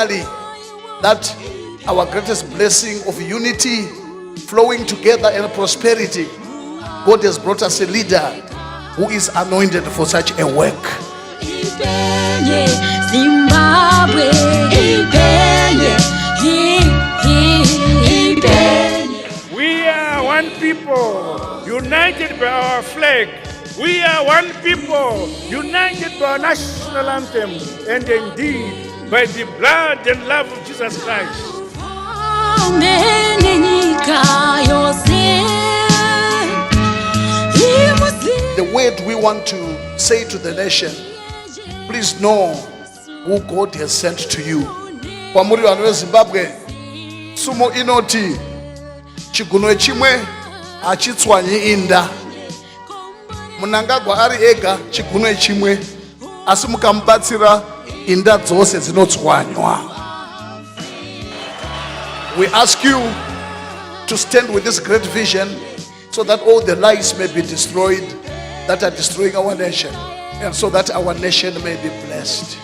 finally, that our greatest blessing of unity, flowing together and prosperity, God has brought us a leader who is anointed for such a work. We are one people, united by our flag. We are one people, united by our national anthem, and indeed by the blood and love of Jesus Christ. The word we want to say to the nation, please know who God has sent to you. Kwa muri wanu wa Zimbabwe, sumo inoti chiguno chimwe achitswanyi inda. Mnangagwa ari ega chiguno chimwe asi mukamubatsira inda dzose dzinotswanywa. We ask you to stand with this great vision so that all the lies may be destroyed that are destroying our nation, and so that our nation may be blessed.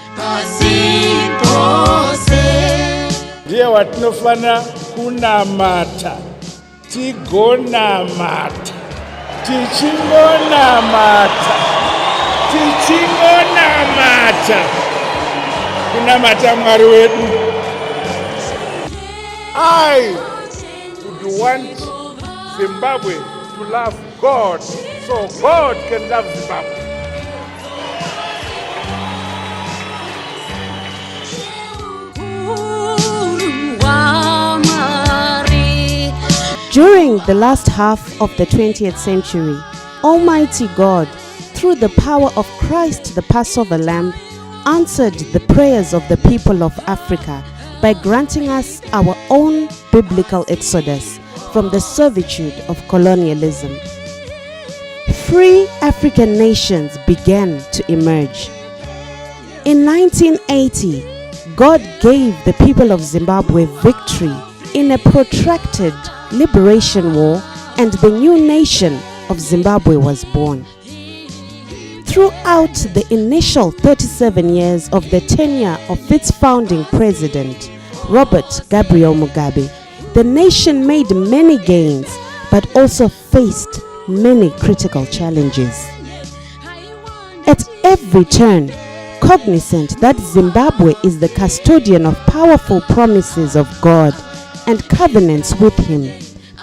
Ndiye watinofana kunamata, tigonamata, kunamata Mwari wedu. I would want Zimbabwe to love God, so God can love Zimbabwe. During the last half of the 20th century, Almighty God, through the power of Christ the Passover Lamb, answered the prayers of the people of Africa by granting us our own biblical exodus from the servitude of colonialism. Free African nations began to emerge. In 1980, God gave the people of Zimbabwe victory in a protracted liberation war, and the new nation of Zimbabwe was born. Throughout the initial 37 years of the tenure of its founding president, Robert Gabriel Mugabe, the nation made many gains, but also faced many critical challenges. At every turn, cognizant that Zimbabwe is the custodian of powerful promises of God and covenants with Him,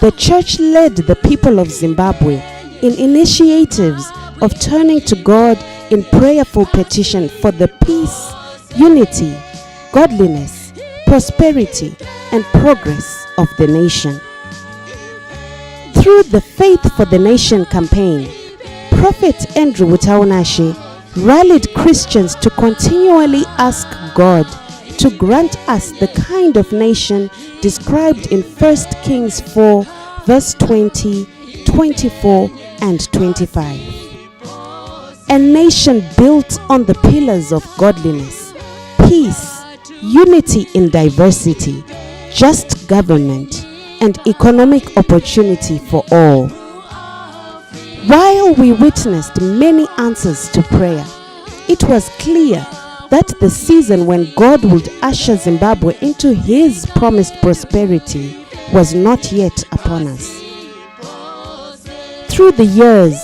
the church led the people of Zimbabwe in initiatives of turning to God in prayerful petition for the peace, unity, godliness, prosperity, and progress of the nation. Through the Faith for the Nation campaign, Prophet Andrew Wutaunashe rallied Christians to continually ask God to grant us the kind of nation described in 1 Kings 4, verse 20, 24, and 25. A nation built on the pillars of godliness, peace, unity in diversity, just government, and economic opportunity for all. While we witnessed many answers to prayer, it was clear that the season when God would usher Zimbabwe into His promised prosperity was not yet upon us. Through the years,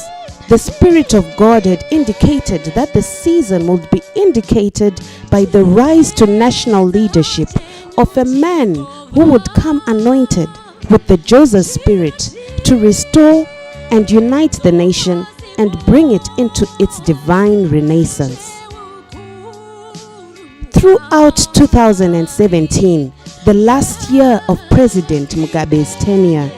the Spirit of God had indicated that the season would be indicated by the rise to national leadership of a man who would come anointed with the Joseph Spirit to restore and unite the nation and bring it into its divine renaissance. Throughout 2017, the last year of President Mugabe's tenure,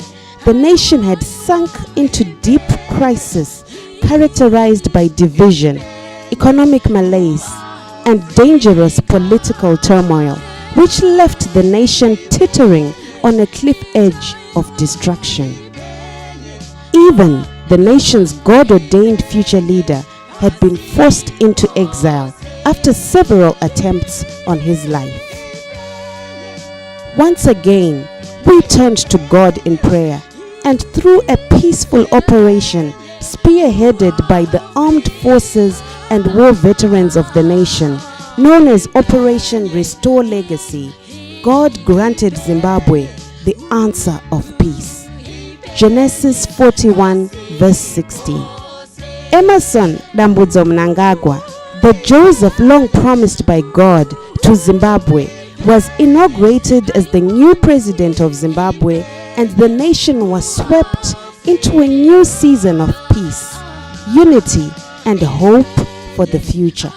the nation had sunk into deep crisis characterized by division, economic malaise, and dangerous political turmoil, which left the nation teetering on a cliff edge of destruction. Even the nation's God-ordained future leader had been forced into exile after several attempts on his life. Once again, we turned to God in prayer, and through a peaceful operation spearheaded by the armed forces and war veterans of the nation, known as Operation Restore Legacy, God granted Zimbabwe the answer of peace. Genesis 41 verse 16. Emerson Dambudzo Mnangagwa, the Joseph long promised by God to Zimbabwe, was inaugurated as the new president of Zimbabwe, and the nation was swept into a new season of peace, unity, and hope for the future.